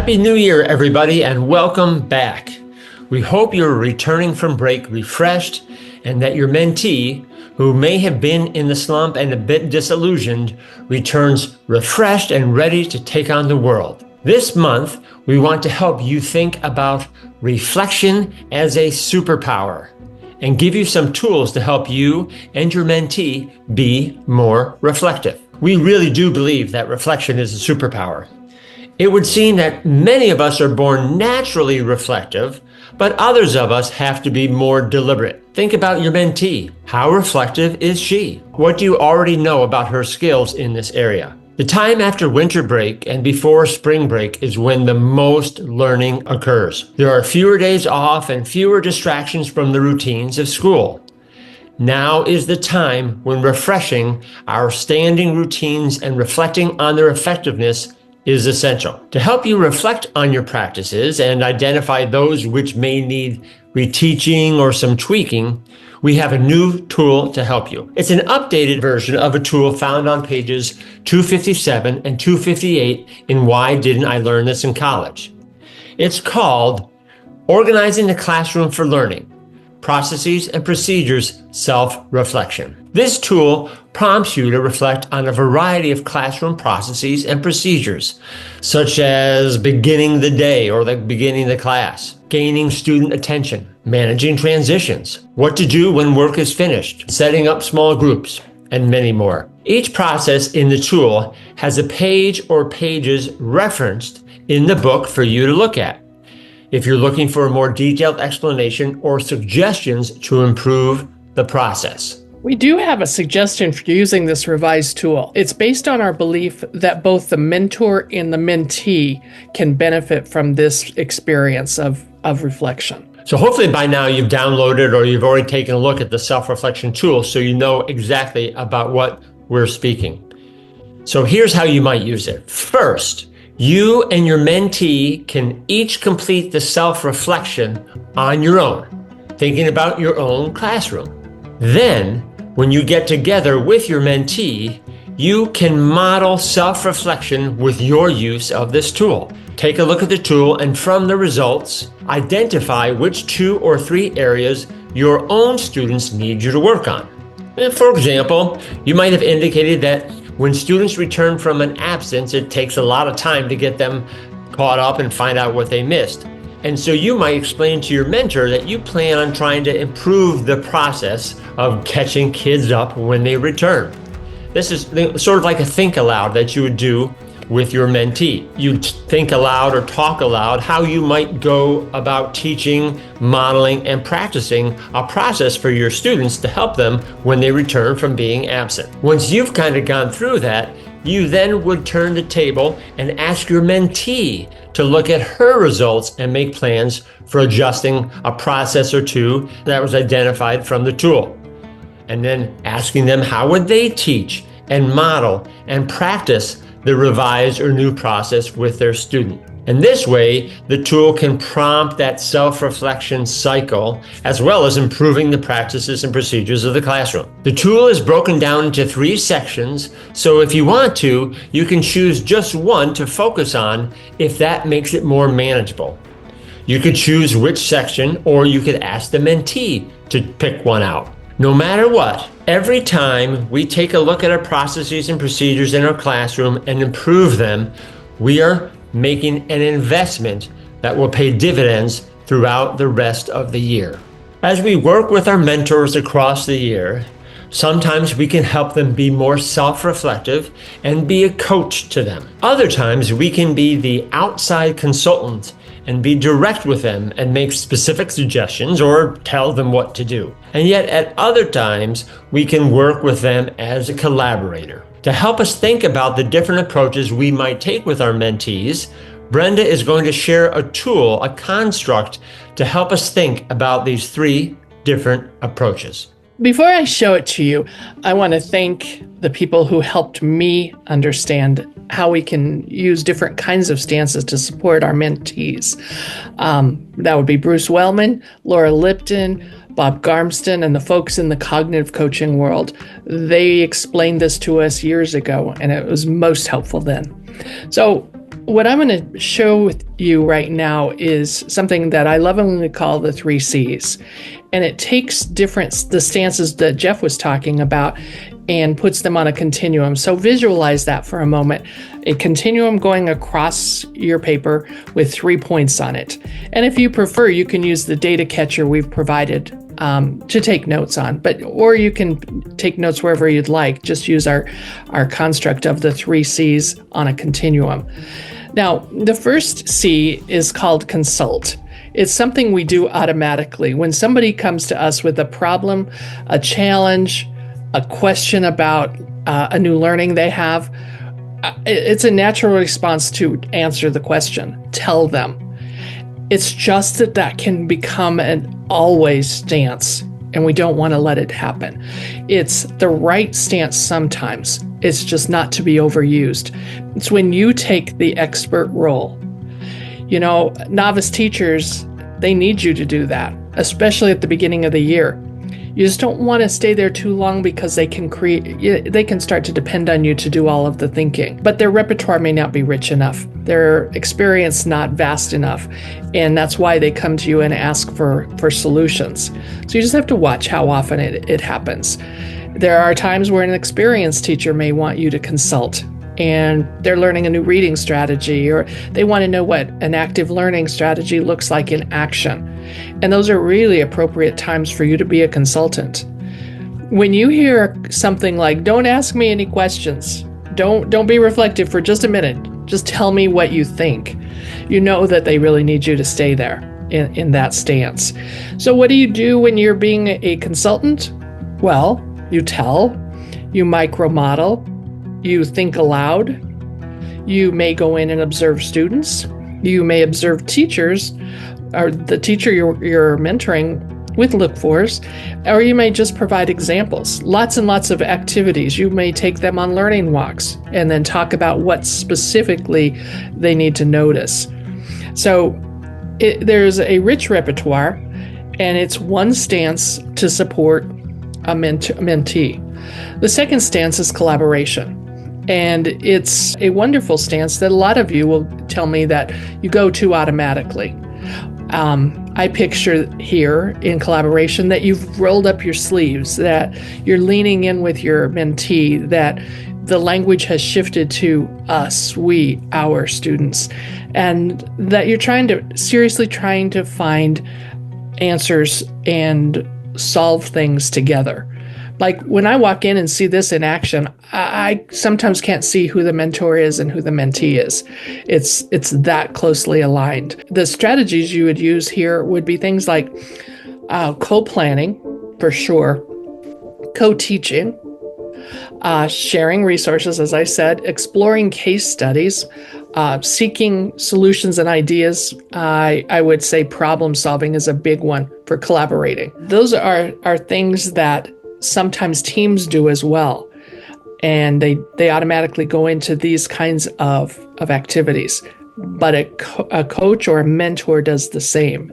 Happy New Year, everybody, and welcome back. We hope you're returning from break refreshed and that your mentee, who may have been in the slump and a bit disillusioned, returns refreshed and ready to take on the world. This month, we want to help you think about reflection as a superpower and give you some tools to help you and your mentee be more reflective. We really do believe that reflection is a superpower. It would seem that many of us are born naturally reflective, but others of us have to be more deliberate. Think about your mentee. How reflective is she? What do you already know about her skills in this area? The time after winter break and before spring break is when the most learning occurs. There are fewer days off and fewer distractions from the routines of school. Now is the time when refreshing our standing routines and reflecting on their effectiveness is essential. To help you reflect on your practices and identify those which may need reteaching or some tweaking, we have a new tool to help you. It's an updated version of a tool found on pages 257 and 258 in Why Didn't I Learn This in College? It's called Organizing the Classroom for Learning, Processes and Procedures Self-Reflection. This tool prompts you to reflect on a variety of classroom processes and procedures, such as beginning the day or beginning the class, gaining student attention, managing transitions, what to do when work is finished, setting up small groups, and many more. Each process in the tool has a page or pages referenced in the book for you to look at if you're looking for a more detailed explanation or suggestions to improve the process. We do have a suggestion for using this revised tool. It's based on our belief that both the mentor and the mentee can benefit from this experience of reflection. So hopefully by now you've downloaded or you've already taken a look at the self-reflection tool so you know exactly about what we're speaking. So here's how you might use it. First, you and your mentee can each complete the self-reflection on your own, thinking about your own classroom. Then, when you get together with your mentee, you can model self-reflection with your use of this tool. Take a look at the tool and from the results, identify which 2 or 3 areas your own students need you to work on. For example, you might have indicated that when students return from an absence, it takes a lot of time to get them caught up and find out what they missed. And so you might explain to your mentor that you plan on trying to improve the process of catching kids up when they return. This is sort of like a think aloud that you would do with your mentee. You think aloud or talk aloud how you might go about teaching, modeling, and practicing a process for your students to help them when they return from being absent. Once you've kind of gone through that, you then would turn the table and ask your mentee to look at her results and make plans for adjusting a process or 2 that was identified from the tool. And then asking them how would they teach and model and practice the revised or new process with their student. And this way, the tool can prompt that self-reflection cycle, as well as improving the practices and procedures of the classroom. The tool is broken down into 3 sections, so if you want to, you can choose just one to focus on if that makes it more manageable. You could choose which section, or you could ask the mentee to pick one out. No matter what, every time we take a look at our processes and procedures in our classroom and improve them, we are making an investment that will pay dividends throughout the rest of the year. As we work with our mentors across the year, sometimes we can help them be more self-reflective and be a coach to them. Other times we can be the outside consultant and be direct with them and make specific suggestions or tell them what to do. And yet at other times, we can work with them as a collaborator. To help us think about the different approaches we might take with our mentees, Brenda is going to share a tool, a construct, to help us think about these 3 different approaches. Before I show it to you, I want to thank the people who helped me understand how we can use different kinds of stances to support our mentees. That would be Bruce Wellman, Laura Lipton, Bob Garmston, and the folks in the cognitive coaching world. They explained this to us years ago, and it was most helpful then. So What I'm going to show with you right now is something that I lovingly call the 3 C's. And it takes the stances that Jeff was talking about and puts them on a continuum. So visualize that for a moment. A continuum going across your paper with 3 points on it. And if you prefer, you can use the data catcher we've provided to take notes on, or you can take notes wherever you'd like. Just use our construct of the 3 C's on a continuum. Now, the first C is called consult. It's something we do automatically. When somebody comes to us with a problem, a challenge, a question about a new learning they have, it's a natural response to answer the question, tell them. It's just that can become an always stance, and we don't want to let it happen. It's the right stance sometimes. It's just not to be overused. It's when you take the expert role. Novice teachers, they need you to do that, especially at the beginning of the year. You just don't want to stay there too long because they can start to depend on you to do all of the thinking. But their repertoire may not be rich enough. Their experience not vast enough. And that's why they come to you and ask for solutions. So you just have to watch how often it happens. There are times where an experienced teacher may want you to consult, and they're learning a new reading strategy, or they want to know what an active learning strategy looks like in action. And those are really appropriate times for you to be a consultant. When you hear something like, "Don't ask me any questions. Don't be reflective for just a minute. Just tell me what you think," you know that they really need you to stay there in that stance. So what do you do when you're being a consultant? Well, you tell, you micro-model, you think aloud, you may go in and observe students, you may observe teachers, or the teacher you're mentoring with look-fors, or you may just provide examples. Lots and lots of activities. You may take them on learning walks and then talk about what specifically they need to notice. So there's a rich repertoire, and it's one stance to support a mentee. The second stance is collaboration. And it's a wonderful stance that a lot of you will tell me that you go to automatically. I picture here in collaboration that you've rolled up your sleeves, that you're leaning in with your mentee, that the language has shifted to us, we, our students, and that you're seriously trying to find answers and solve things together. Like when I walk in and see this in action, I sometimes can't see who the mentor is and who the mentee is. It's that closely aligned. The strategies you would use here would be things like co-planning, for sure, co-teaching, sharing resources, as I said, exploring case studies, seeking solutions and ideas. I would say problem solving is a big one for collaborating. Those are things that sometimes teams do as well. And they automatically go into these kinds of activities. But a coach or a mentor does the same.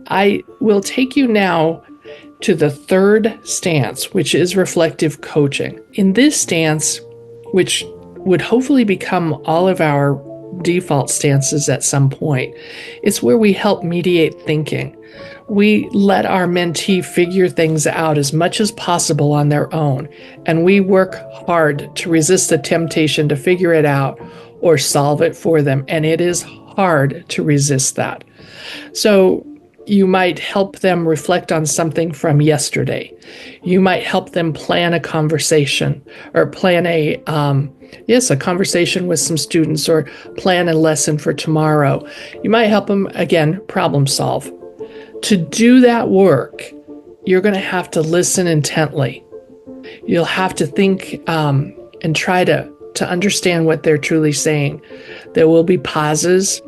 I will take you now to the third stance, which is reflective coaching. In this stance, which would hopefully become all of our default stances at some point, it's where we help mediate thinking. We let our mentee figure things out as much as possible on their own, and we work hard to resist the temptation to figure it out or solve it for them, and it is hard to resist that. So you might help them reflect on something from yesterday. You might help them plan a conversation, or plan a conversation with some students, or plan a lesson for tomorrow. You might help them, again, problem solve. To do that work, you're going to have to listen intently. You'll have to think and try to understand what they're truly saying. There will be pauses.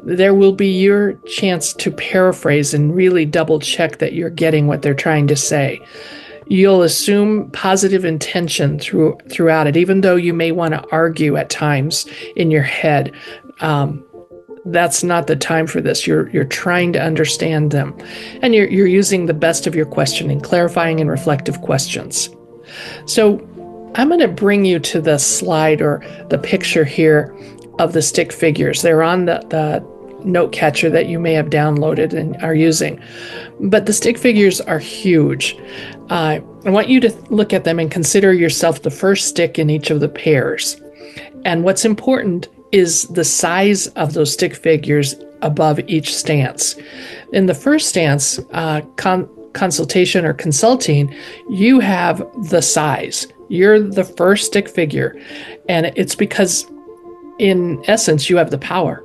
There will be your chance to paraphrase and really double check that you're getting what they're trying to say. You'll assume positive intention throughout it, even though you may want to argue at times in your head. That's not the time for this. You're trying to understand them, and you're using the best of your questioning, clarifying and reflective questions. So I'm going to bring you to the slide or the picture here of the stick figures. They're on the note catcher that you may have downloaded and are using. But the stick figures are huge. I want you to look at them and consider yourself the first stick in each of the pairs. And what's important is the size of those stick figures above each stance. In the first stance, consultation or consulting, you have the size. You're the first stick figure. And it's because, in essence, you have the power.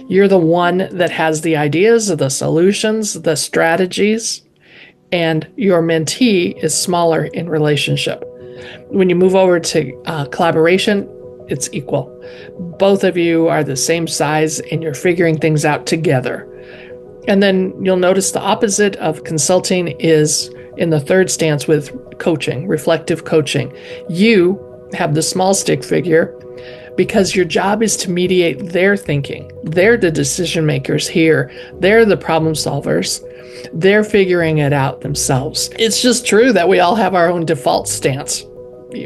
You're the one that has the ideas, the solutions, the strategies, and your mentee is smaller in relationship. When you move over to collaboration, it's equal. Both of you are the same size and you're figuring things out together. And then you'll notice the opposite of consulting is in the third stance with coaching, reflective coaching. You have the small stick figure because your job is to mediate their thinking. They're the decision makers here. They're the problem solvers. They're figuring it out themselves. It's just true that we all have our own default stance.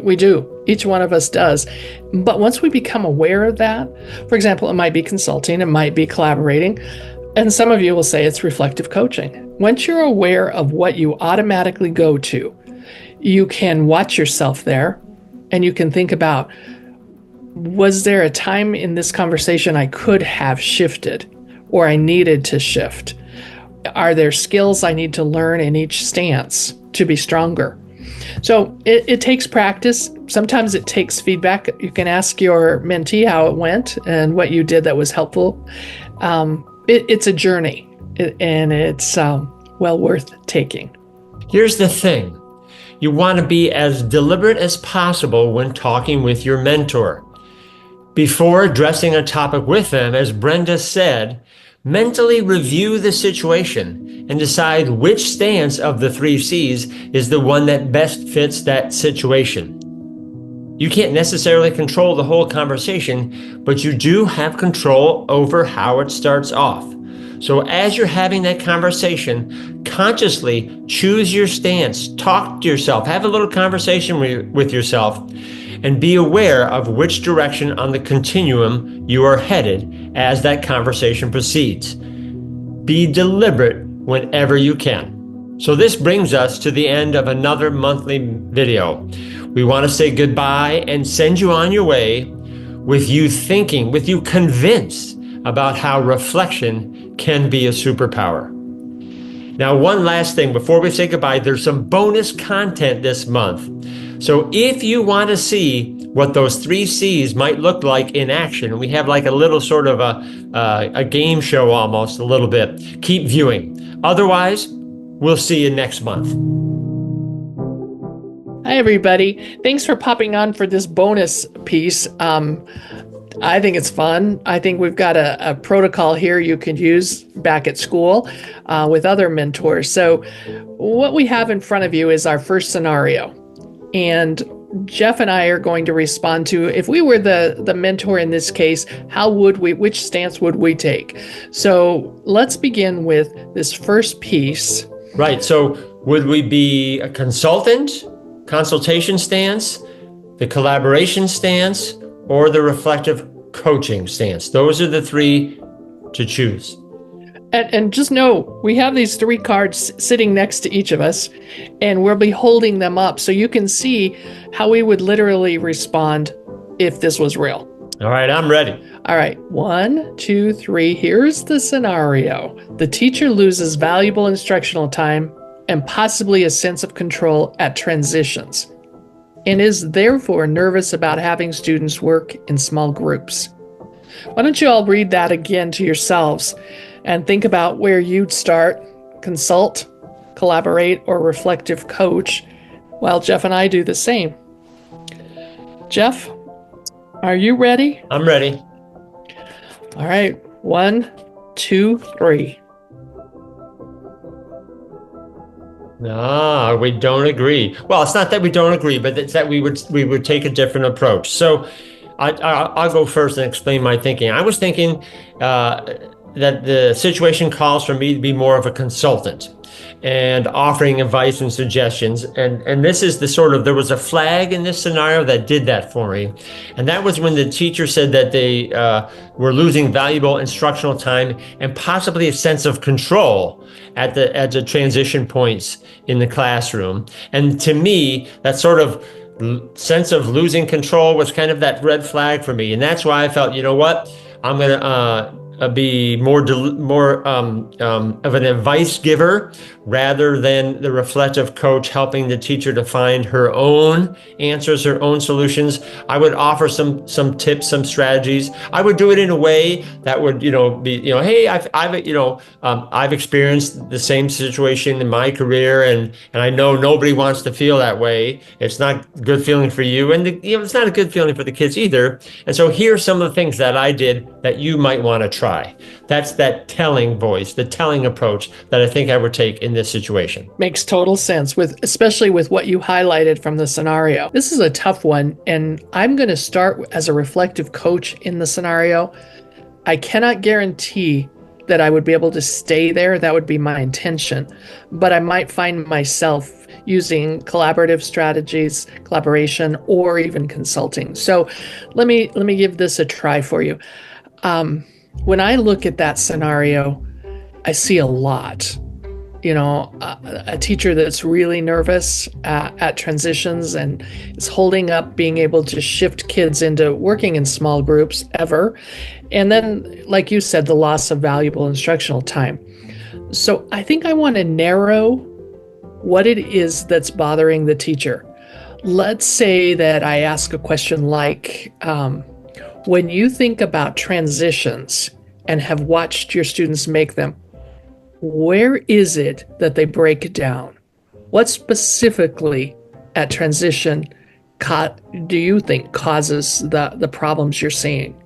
We do. Each one of us does. But once we become aware of that, for example, it might be consulting, it might be collaborating, and some of you will say it's reflective coaching. Once you're aware of what you automatically go to, you can watch yourself there and you can think about, was there a time in this conversation I could have shifted or I needed to shift? Are there skills I need to learn in each stance to be stronger? So it takes practice. Sometimes it takes feedback. You can ask your mentee how it went and what you did that was helpful. It's a journey, and it's well worth taking. Here's the thing. You want to be as deliberate as possible when talking with your mentor. Before addressing a topic with them, as Brenda said, mentally review the situation and decide which stance of the 3 C's is the one that best fits that situation. You can't necessarily control the whole conversation, but you do have control over how it starts off. So as you're having that conversation, consciously choose your stance, talk to yourself, have a little conversation with yourself, and be aware of which direction on the continuum you are headed as that conversation proceeds. Be deliberate whenever you can. So this brings us to the end of another monthly video. We want to say goodbye and send you on your way with you thinking, with you convinced about how reflection can be a superpower. Now, one last thing before we say goodbye, there's some bonus content this month. So if you want to see what those 3 C's might look like in action, we have like a little sort of a game show almost, a little bit. Keep viewing. Otherwise, we'll see you next month. Hi, everybody. Thanks for popping on for this bonus piece. I think it's fun. I think we've got a protocol here you can use back at school with other mentors. So what we have in front of you is our first scenario. And Jeff and I are going to respond to, if we were the mentor in this case, which stance would we take? So let's begin with this first piece. Right. So would we be a consultation stance, the collaboration stance, or the reflective coaching stance? Those are the 3 to choose. And just know, we have these 3 cards sitting next to each of us, and we'll be holding them up so you can see how we would literally respond if this was real. All right, I'm ready. All right, 1, 2, 3. Here's the scenario. The teacher loses valuable instructional time and possibly a sense of control at transitions, and is therefore nervous about having students work in small groups. Why don't you all read that again to yourselves and think about where you'd start, consult, collaborate, or reflective coach, while Jeff and I do the same. Jeff, are you ready? I'm ready. All right, 1, 2, 3. We don't agree. Well, it's not that we don't agree, but it's that we would take a different approach. So I'll go first and explain my thinking. I was thinking that the situation calls for me to be more of a consultant and offering advice and suggestions. And this is the sort of, there was a flag in this scenario that did that for me. And that was when the teacher said that they were losing valuable instructional time and possibly a sense of control at the transition points in the classroom. And to me, that sort of sense of losing control was kind of that red flag for me. And that's why I felt, you know what, I'm going to be more of an advice giver rather than the reflective coach helping the teacher to find her own answers, her own solutions. I would offer some tips, some strategies. I would do it in a way that would, be, hey, I've experienced the same situation in my career, and I know nobody wants to feel that way. It's not a good feeling for you, and it's not a good feeling for the kids either. And so here's some of the things that I did that you might want to try. That's that telling voice, the telling approach that I think I would take in this situation. Makes total sense, especially with what you highlighted from the scenario. This is a tough one, and I'm going to start as a reflective coach in the scenario. I cannot guarantee that I would be able to stay there. That would be my intention. But I might find myself using collaborative strategies, collaboration, or even consulting. So let me give this a try for you. When I look at that scenario, I see a lot. A teacher that's really nervous at transitions and is holding up being able to shift kids into working in small groups ever. And then, like you said, the loss of valuable instructional time. So I think I want to narrow what it is that's bothering the teacher. Let's say that I ask a question like, when you think about transitions and have watched your students make them, where is it that they break down? What specifically at transition do you think causes the problems you're seeing?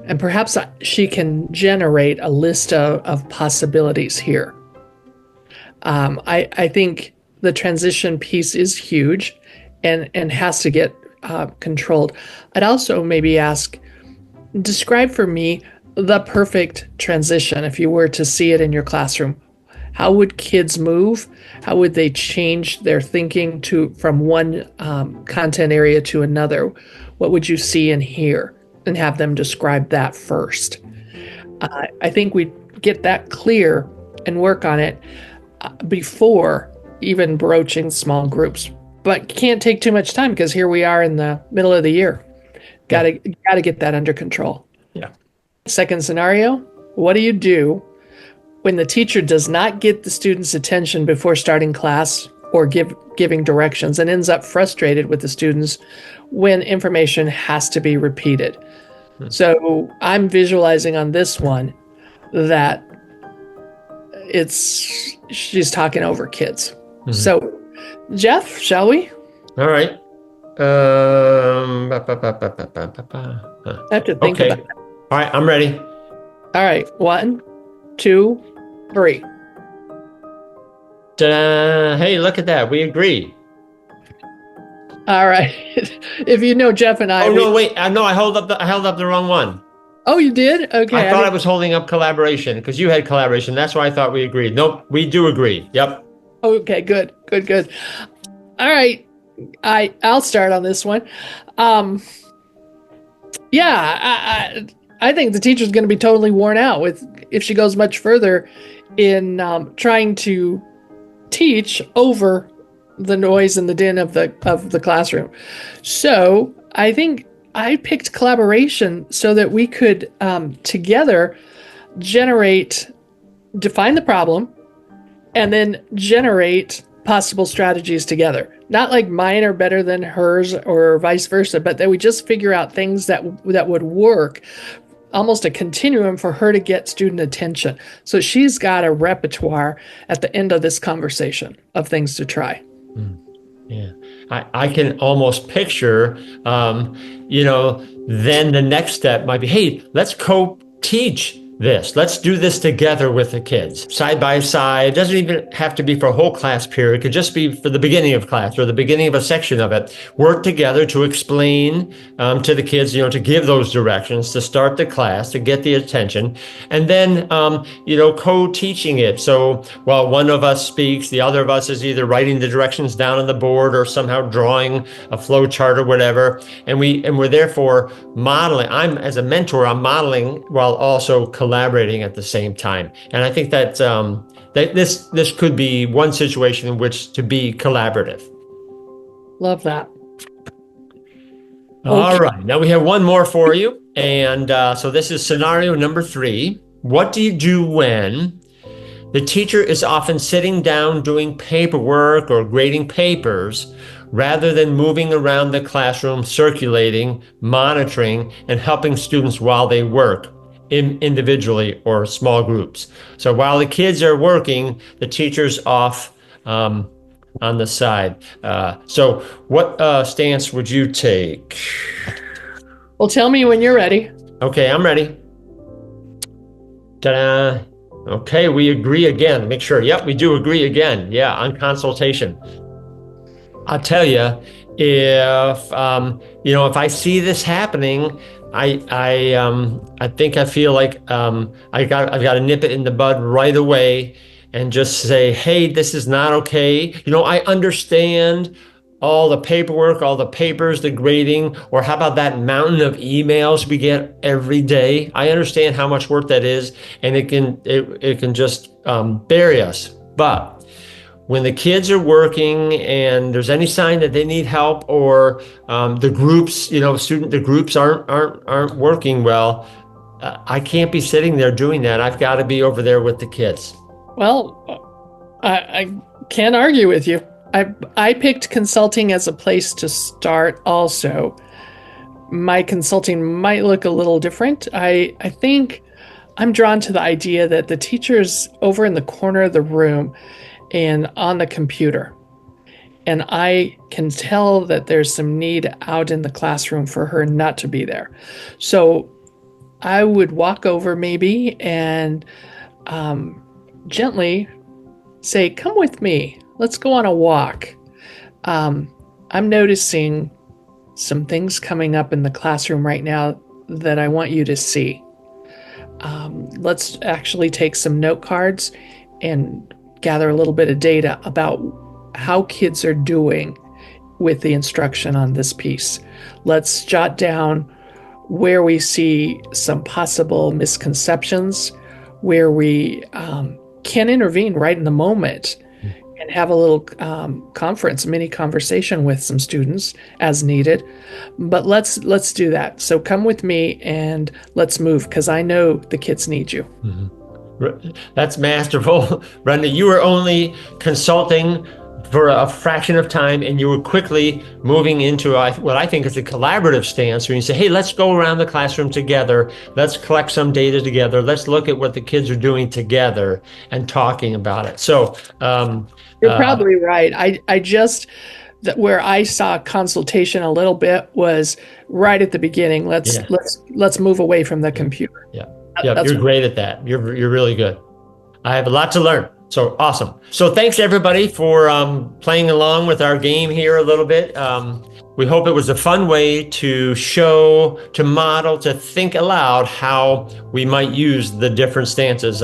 And perhaps she can generate a list of possibilities here. I think the transition piece is huge and has to get controlled. I'd also maybe ask, describe for me the perfect transition if you were to see it in your classroom. How would kids move? How would they change their thinking from one content area to another? What would you see and hear? And have them describe that first. I think we get that clear and work on it before even broaching small groups. But can't take too much time because here we are in the middle of the year. Got to get that under control. Yeah. Second scenario, what do you do when the teacher does not get the student's attention before starting class or giving directions and ends up frustrated with the students when information has to be repeated? So I'm visualizing on this one that she's talking over kids. Mm-hmm. So Jeff, shall we? All right. I have to think about it. All right, I'm ready. All right. 1, 2, 3. Ta-da. Hey, look at that. We agree. All right. If you know Jeff and I. Oh, no, wait. No, I held up the wrong one. Oh, you did? Okay. I thought I was holding up collaboration because you had collaboration. That's why I thought we agreed. Nope, we do agree. Yep. Okay, good. All right. I'll start on this one. I think the teacher's going to be totally worn out if she goes much further in trying to teach over the noise and the din of the classroom. So I think I picked collaboration so that we could together define the problem, and then generate possible strategies together. Not like mine are better than hers or vice versa, but that we just figure out things that would work, almost a continuum for her to get student attention. So she's got a repertoire at the end of this conversation of things to try. Yeah. I can almost picture, then the next step might be, hey, let's co-teach this. Let's do this together with the kids, side by side. It doesn't even have to be for a whole class period. It could just be for the beginning of class or the beginning of a section of it. Work together to explain to the kids, to give those directions, to start the class, to get the attention, and then, co-teaching it. So while one of us speaks, the other of us is either writing the directions down on the board or somehow drawing a flow chart or whatever. And we're therefore modeling. As a mentor, I'm modeling while also collaborating at the same time. And I think that this could be one situation in which to be collaborative. Love that. All right. Now we have one more for you. And so this is scenario number 3. What do you do when the teacher is often sitting down doing paperwork or grading papers rather than moving around the classroom, circulating, monitoring, and helping students while they work individually or small groups? So while the kids are working, the teacher's off on the side. So what stance would you take? Well, tell me when you're ready. Okay, I'm ready. Ta-da. Okay, we agree again. Make sure. Yep, we do agree again. Yeah, on consultation. I'll tell you, if I see this happening, I think I feel like I've got to nip it in the bud right away and just say, hey, this is not okay. I understand all the paperwork, all the papers, the grading, or how about that mountain of emails we get every day? I understand how much work that is, and it can just bury us. But when the kids are working and there's any sign that they need help, or the groups, the groups aren't working well, I can't be sitting there doing that. I've got to be over there with the kids. Well, I can't argue with you. I picked consulting as a place to start also. My consulting might look a little different. I think I'm drawn to the idea that the teacher's over in the corner of the room and on the computer. And I can tell that there's some need out in the classroom for her not to be there. So I would walk over maybe and gently say, come with me. Let's go on a walk. I'm noticing some things coming up in the classroom right now that I want you to see. Let's actually take some note cards and gather a little bit of data about how kids are doing with the instruction on this piece. Let's jot down where we see some possible misconceptions, where we can intervene right in the moment and have a little mini conversation with some students as needed. But let's do that. So come with me and let's move, because I know the kids need you. Mm-hmm. That's masterful. Brenda, you were only consulting for a fraction of time, and you were quickly moving into what I think is a collaborative stance, where you say, hey, let's go around the classroom together. Let's collect some data together. Let's look at what the kids are doing together and talking about it. So you're probably right. I just, where I saw consultation a little bit was right at the beginning. Let's move away from the computer. Yeah. You're great at that. You're really good. I have a lot to learn. So awesome. So thanks everybody for playing along with our game here a little bit. We hope it was a fun way to show, to model, to think aloud how we might use the different stances